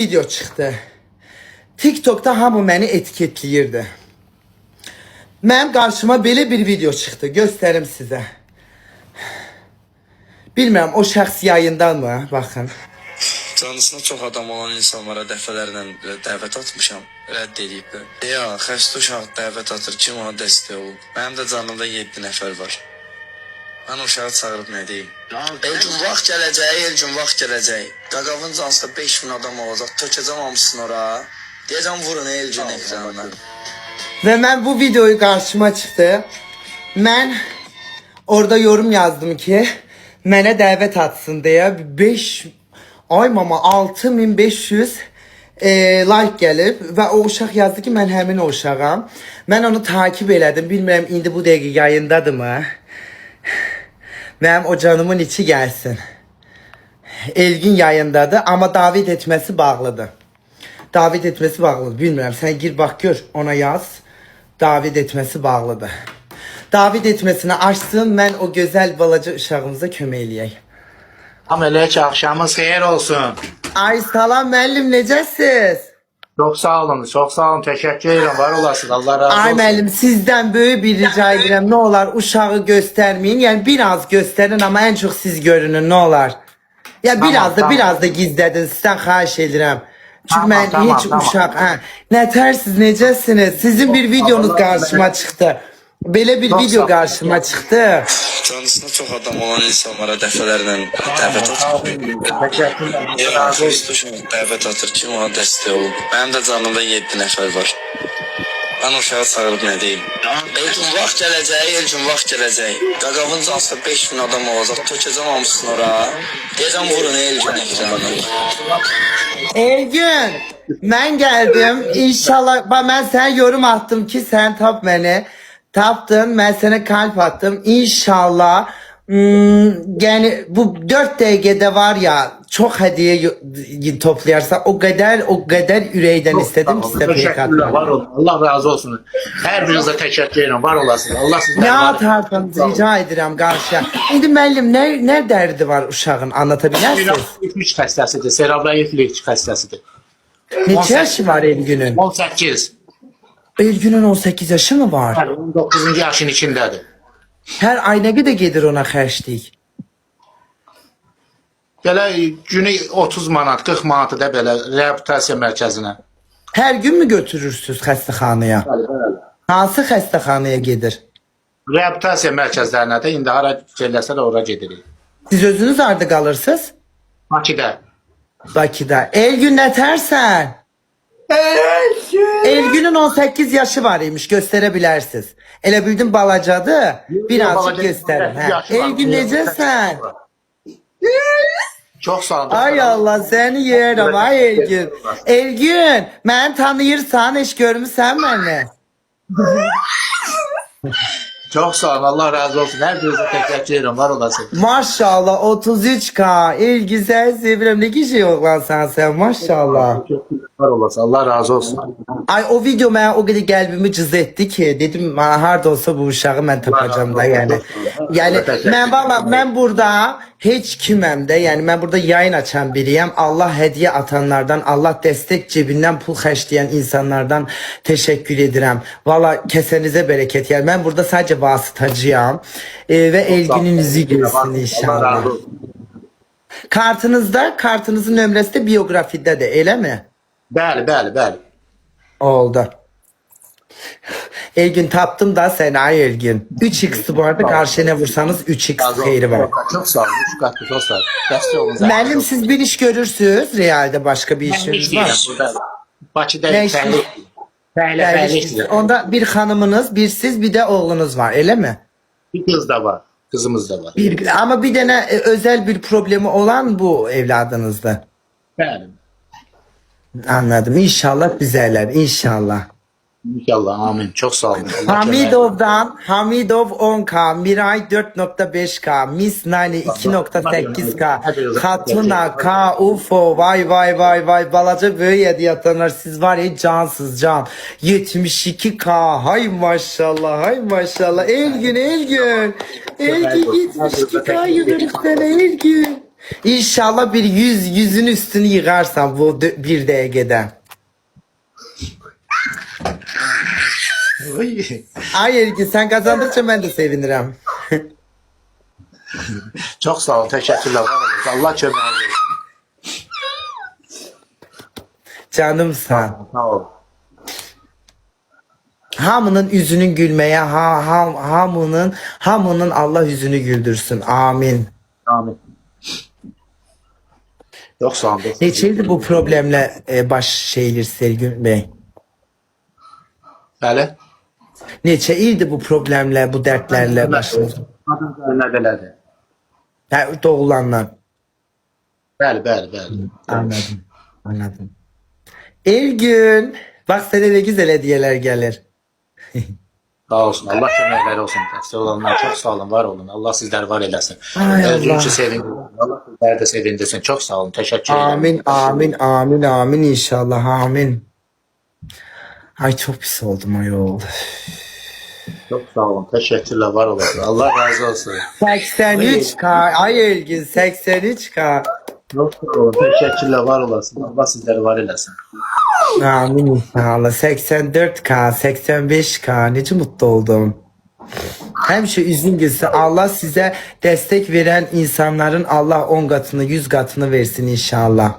video çıxdı. TikTok'da hamı məni etiketləyirdi. Mənim qarşıma belə bir video çıxdı. Göstərim sizə. Bilmirəm o şəxs yayındanmı? Baxın. Canlısına çox adam olan insanlara dəfələrlə dəvət atmışam, rədd ediblər. Ya, xəstə uşaq dəvət atır, kim ona dəstək olub? Mənim də canımda 7 nəfər var. Mən uşağı çağırıb nə deyim? Elgün vaxt gələcək, Elgün vaxt gələcək. Qaqavın cansında 5000 adam olacaq, tökəcəm hamısını ora. Deyəcəm vurun Elgün ekranına. Və mən bu videoyu qarşıma çıxdı. Mən orada yorum yazdım ki, mənə dəvət atsın deyə 6500 like gəlib və o uşaq yazdı ki, mən həmin o uşağam. Mən onu takip elədim. Bilmirəm indi bu dəqiqə yayındadırmı? Mənim o canımın içi gəlsin. Elgin yayındadır, amma davet etməsi bağlıdır. Davet etməsi bağlıdır. Bilmirəm, sən gir bax gör, ona yaz. Davet etməsi bağlıdır. Davet etməsini açsın, mən o gözəl balaca uşağımıza kömək eləyək. Elə ki, axşamınız xeyir olsun. Ay salam müəllim, necəsiz? Çox sağ olun, çox sağ olun. Təşəkkür edirəm, var olasınız. Allah razı olsun. Ay müəllim, sizdən böyük bir rica edirəm. Nə olar uşağı göstərməyin. Yəni biraz göstərin, amma ən çox siz görünün, nə olar? Ya biraz da gizlədin, sizdən xahiş edirəm. Çünki mən heç uşaq, nətərsiz, necəsiniz? Sizin bir videonuz qarşıma çıxdı. Belə bir video qarşıma çıxdı. Canlısına çox adam olan insanlara dəfələrlə dəvət atır. Ya, xəstə uşaq dəvət atır, kim ona dəstək olub? Mənim də canımda 7 nəfər var. Mən uşağı çağırıb nə deyim? Elgün vaxt gələcək, Elgün vaxt gələcək. Qaqavın cansında 5000 adam olacaq, tökəcəm hamısını ora. Deyəcəm vurun Elgün ekranına. Elgün, mən gəldim. İnşallah, mən sənə yorum attım ki, sən tap məni. Tapdın, mən sənə kalp attım. İnşallah, yəni bu 4 dəqiqədə var ya, çox hədiyyə toplayarsa, o qədər ürəkdən istədim ki, sizə peyk atım. Var olun, Allah razı olsun. Hər birinizə təşəkkür edirəm, var olasınız. Allah sizdən Nə var. atardım, rica edirəm qarşıya. İndi müəllim, nə dərdi var uşağın, anlata bilərsiniz? Üç xəstəsidir, serobroiflik xəstəsidir. Neçə yaşı var Elgünün? 18. Elgünün 18 yaşı mı var? 19. yaşın içindədir. Hər ay nə qədər gedir ona xərclik? Belə günü 30 manat, 40 manatı da belə reabilitasiya mərkəzinə. Hər gün mü götürürsünüz xəstəxanaya? Hansı xəstəxanaya gedir? Reabilitasiya mərkəzlərinə də indi hara gəlirsə də ora gedirik. Siz özünüz harda qalırsınız? Bakıda. Bakıda. Elgün nətərsən? Elgünün 18 yaşı var imiş, göstərə bilərsiniz. Elə bildim balacadır, birazcık göstərin. Elgün necəsən? Çox sağ olun. Ay Allah, səni yeyərəm, ay Elgün. Elgün, məni tanıyırsan, heç görmüsən məni? Çox sağ olun, Allah razı olsun. Hər birinizə təşəkkür edirəm, var olasınız. Maşallah 33K. Elgün sən sevirəm, nə şey oğlansan sən, maşallah. Var olasın, Allah razı olsun. Ay o video mənə o qədər qəlbimi cız etdi ki, dedim harda olsa bu uşağı mən tapacağım da yəni. Yəni mən burada heç kiməm də, yəni mən burada yayın açan biriyəm. Allah hədiyyə atanlardan, Allah dəstək cebindən pul xərcləyən insanlardan təşəkkür edirəm. Valla kəsənizə bərəkət. Yəni mən burada sadəcə vasitacıyam və Elgünün üzü gülsün inşallah. Kartınızın nömrəsi də biyografidədir, eləmi? Bəli. Oldu. Elgün tapdım da seni ay Elgün. 3x bu arada karşına vursanız 3x xeyri var. Çok sağ olun. 3 katlı çok sağ olun. Dəstək olun. Müəllim siz bir iş görürsünüz. Realde başka bir işiniz var. Bakıda Ne iş? fəhlə. Onda bir hanımınız, bir siz, bir de oğlunuz var, öyle mi? Bir kız da var. Kızımız da var. Ama bir tane özel bir problemi olan bu evladınızda. Bəli. Anladım. İnşallah düzelir. İnşallah. İnşallah amin. Çok sağ olun. Hamidov 10K, Miray 4.5K, Miss Nani 2.8K, Hatuna K, UFO, vay balaca böyle hediyatanlar, siz var ya cansız can, 72K, hay maşallah, Elgün, 72K yürürük sana Elgün. İnşallah bir yüzün üstünü yıkarsan bu bir dakikada. Oy. Ay Ergin sen kazandıkça ben de sevinirim. Çok sağ olun. Teşekkürler. Var olun. Allah köməyiniz olsun. Canımsan. Sağ olun. Hamının yüzünün gülmeye, hamının Allah yüzünü güldürsün. Amin. Amin. Çok sağ olun. Neçeydi bu problemle baş şeylir Sergün Bey? Bəli. Neçə ildir bu problemle, bu dertlerle başınız? Nə belədir? Doğulanlar. Bəli. Anladım. Anladım. Ergün. Bak sana ne güzel hediyeler gelir. Sağ olsun. Allah köməkləri olsun. Təqsir olanlar çok sağ olun. Var olun. Allah sizləri var eləsin. Ay Özünüzü Allah. sevindirin. Allah sizləri də sevindirsin. Çok sağ olun. Teşekkür ederim. Amin, amin, amin, amin inşallah, amin. Ay çok pis oldum ayol. Çok sağ olun. Teşekkürler. Var olasın. Allah razı olsun. 83K, ay Ergün 83K. Çok sağ olun. Teşekkürler. Var olasın. Allah sizləri var eləsin. Amin inşallah. 84K, 85K. Nece mutlu oldum. Hem şu üzüm gülsün. Allah size destek veren insanların Allah 10 katını, 100 katını versin inşallah.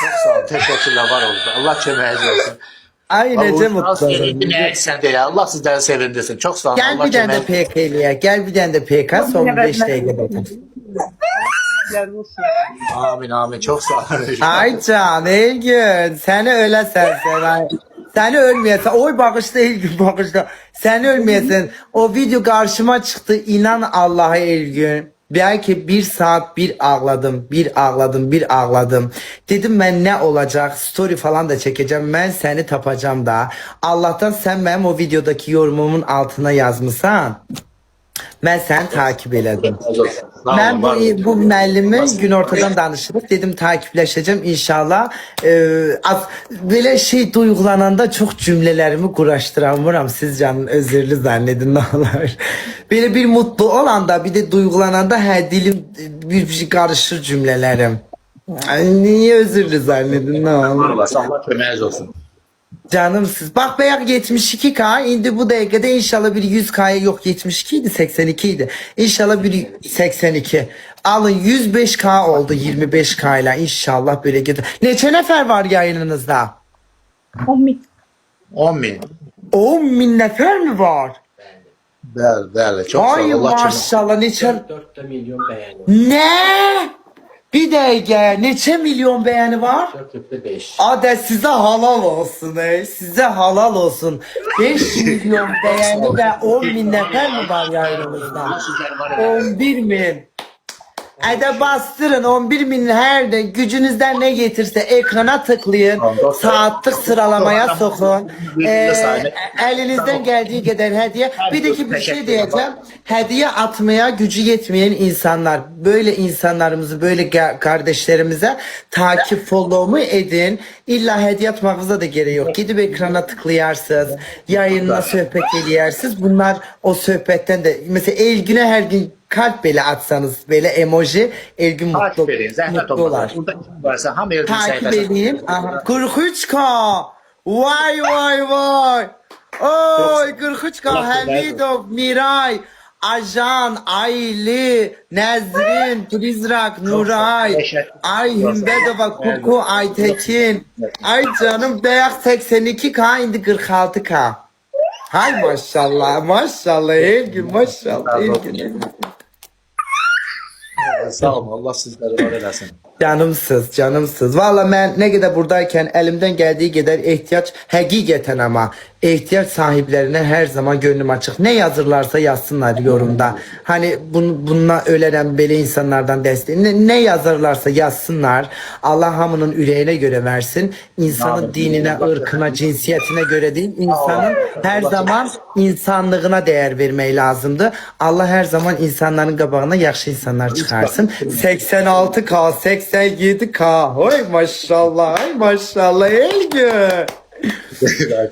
Çok sağ olun. Teşekkürler. Var olasın. Allah köməyiniz olsun. Ay nece mutlu oldum. Sen de ya. Allah sizləri sevindirsin. Çok sağ olun. Gel Allah bir tane de köməyiniz PK'liye. Gel bir tane de PK. Son 5 dakika bakalım. Amin amin. Çok sağ olun. Ay can Ergün. Seni öyle sen. Seni ölmeyesin. Oy bağışla Ergün bağışla. Seni ölmeyesin. O video karşıma çıktı. İnan Allah'a Ergün. Belki 1 saat bir ağladım. Dedim ben ne olacak? Story falan da çekeceğim. Ben seni tapacağım da. Allah'tan sen benim o videodaki yorumumun altına yazmışsan. Ben seni takip elədim. Ben bu müellimi gün ortadan danışırıq. Dedim takipleşeceğim inşallah. Böyle şey duygulananda çok cümlelerimi kuraştıramıram. Siz canın özürlü zannedin ne olur. Böyle bir mutlu olanda bir de duygulananda dilim bir şey karışır cümlelerim. Ay, niye özürlü zannedin ne olur. Allah köməyiniz olsun. Canımsız. Bak beyak 72K indi bu dakikada inşallah bir 100K'ya yok 72 idi 82 idi. İnşallah bir 82. Alın 105K oldu 25K ile inşallah böyle gider. Neçə nefer var yayınınızda? 10.000. 10.000 nefer mi var? Bəli. Çok sağ Ay olun. Allah köməyiniz maşallah neçə... 4 milyon beğeni. Ne? Bir dakika neçə milyon beğeni var? 4.5. Ade size halal olsun size halal olsun. 5 milyon beğeni ve 10.000 nefer mi var yayınımızda? 11.000. Ede bastırın 11.000 her de gücünüzden ne getirse ekrana tıklayın. Saatlik sıralamaya sokun. Elinizden geldiği kadar hediye. Bir de ki bir şey diyeceğim. Hediye atmaya gücü yetmeyen insanlar. Böyle insanlarımızı böyle kardeşlerimize takip follow'u edin. İlla hediye atmanıza da gerek yok. Gidip ekrana tıklayarsınız. Yayınla sohbet ediyorsunuz. Bunlar o sohbetten de mesela Elgün'e her gün kalp bile atsanız böyle emoji Elgün mutlu, Takip edin. Zəhmət mutlular. olmaz. Burada kim varsa hamı Elgün Takip səhifəsi. edeyim. Aha. 43K. Vay. Oy 43K. Hamidov, Miray, Ajan, Ayli, Nezrin, Prizrak, Nuray, Ay Himbedova, Kuku, Aytekin. Ay canım beyak 82K indi 46K. Hay maşallah Elgün maşallah Elgün. Sağ olun. Allah sizləri var eləsin. Canımsız. Valla ben ne kadar buradayken elimden geldiği kadar ihtiyaç hakikaten ama ihtiyaç sahiplerine her zaman gönlüm açık. Ne yazırlarsa yazsınlar yorumda. Hani bununla ölenen böyle insanlardan destek. Ne yazarlarsa yazsınlar. Allah hamının yüreğine göre versin. İnsanın dinine, ırkına, cinsiyetine göre değil. İnsanın her zaman insanlığına değer vermeyi lazımdı. Allah her zaman insanların qabağına yaxşı insanlar çıkarsın. 86K, 87K. Oy maşallah, Elgün.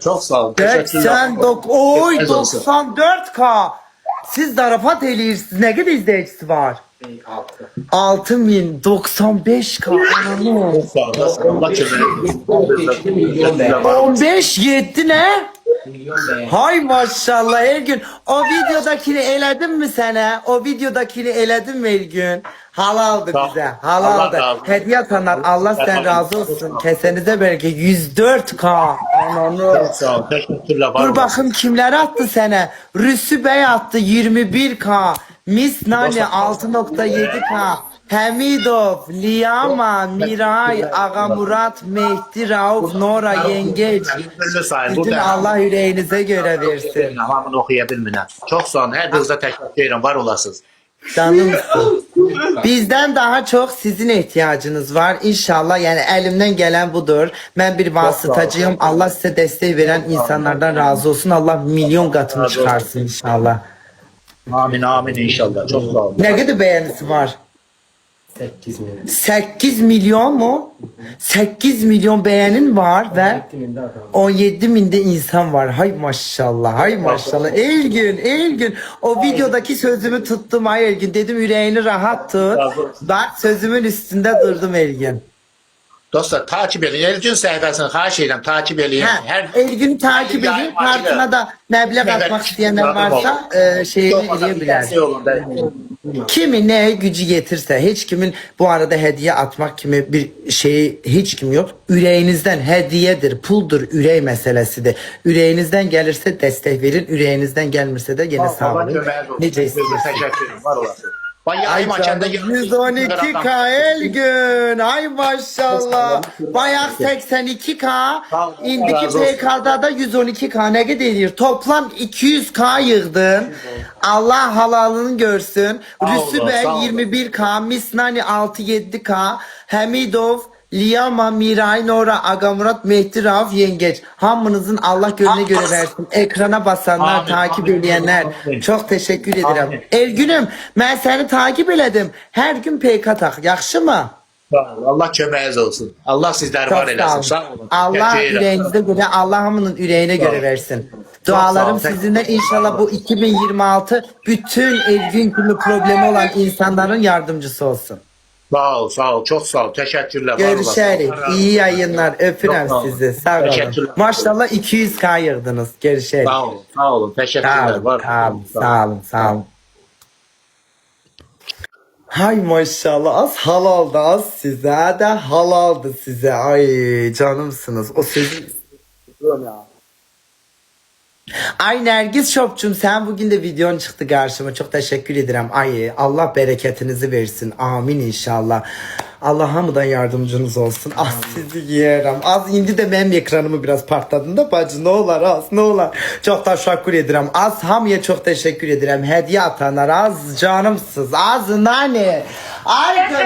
Çok sağ olun. Teşekkürler. 89, oy 94K. siz zarafat eləyirsiniz. Nə qədər izləyicisi var? 6. 6095 ananı. Allah kömək 15 milyon beğeni. 15 7 ne? Milyon beğeni. Hay maşallah Ergün. O videodakini eledin mi sana? O videodakini eledin mi Ergün? Halaldı Sağ ol. bize. Allah Halaldı. razı olsun. Hediye atanlar Allah sen razı olsun. Kesenize belki 104K. Ananı. Sağ ol. Teşekkürler. Var Dur olun. bakayım kimler attı sana? Rüsü Bey attı 21K. Miss Nani 6.7K. Hamidov, Liyama, Miray, Aga Murat, Mehdi, Rauf, Nora, Yengeç. Teşekkürler sayın. Bütün Burada Allah yüreğinize göre versin. hamını oxuya bilmirəm. Çox sağ olun. Hər birinizə təşəkkür edirəm. Var olasınız. Canımsın. Bizden daha çok sizin ihtiyacınız var. İnşallah yani elimden gelen budur. Ben bir vasıtacıyım. Allah size destek veren insanlardan razı olsun. Allah milyon katını çıkarsın inşallah. Amin amin inşallah. Çox sağ olun. Ne kadar beğenisi var? 8 milyon. 8 milyon mu? 8 milyon beğenin var ve 17 adam. 17 binde insan var. Hay maşallah, hay maşallah. Elgün. O videodaki sözümü tuttum ay Elgün. Dedim yüreğini rahat tut. Bak sözümün üstünde durdum Elgün. Dostlar takip edin. Elgün səhifəsini xahiş edirəm takip edin. Ha, Elgün'ü takip edin. Kartına da meblağ atmak isteyenler varsa şeyini eleyebilir. Kimi ne gücü getirse hiç kimin bu arada hediye atmak kimi bir şeyi hiç kim yok. Yüreğinizden hediyedir, puldur, yüreği meselesidir. Yüreğinizden gelirse destek verin, yüreğinizden gelmirse de gene sağ olun. Nice istiyorsunuz. Teşekkür ederim. Var olasınız. Bayağı Ay maçanda canım, 112K Elgün. Ay maşallah. Bayağı 82K. İndiki Razı olsun. PK'da da 112K ne kadar? Toplam 200K yığdın. Allah halalını görsün. Sağ Rüsü olun, Bey sağ olun. 21K. Misnani 6-7K. Hamidov, Liyama, Miray, Nora, Aga Murat, Mehdi, Rauf, Yengeç. Hamınızın Allah gönlüne göre versin. Ekrana basanlar, Amin, takip amin, edenler. amin. Çok teşekkür ederim. Amin. Elgünüm, ben seni takip elədim. Her gün PK tak. Yaxşı mı? Sağ olun. Allah köməyiniz olsun. Allah sizləri var Çok eləsin. sağ Sağ olun. olun. Allah Teşekkür ederim. yüreğinize göre, Allah'ımın yüreğine Sağ göre olun. versin. sağ Dualarım olun. sizinle inşallah bu 2026 bütün Elgün gibi problemi olan insanların yardımcısı olsun. Sağ ol, sağ ol. Çok sağ ol. Teşekkürler. var Görüşerik. olasın. İyi yayınlar. Öpürüm Çok sağ olun. sizi. Sağ olun. Teşekkürler. Maşallah 200K yırdınız. Görüşerik. Sağ olun, sağ olun. Sağ Teşekkürler. olun, Var sağ olun, sağ olun, sağ olun. Hay maşallah az halaldı az size de halaldı size. Ay canımsınız. O sözü... Ay Nergis Shopçum sen bugün de videon çıktı karşıma. Çok teşekkür ederim. Ay Allah bereketinizi versin. Amin inşallah. Allah hamıdan yardımcınız olsun. Az sizi yerim. Az indi de benim ekranımı biraz partladın da bacı ne olar az ne olar. Çok teşekkür ederim. Az hamıya çok teşekkür ederim. Hediye atanlar az canımsız. Az nane. Ay kız.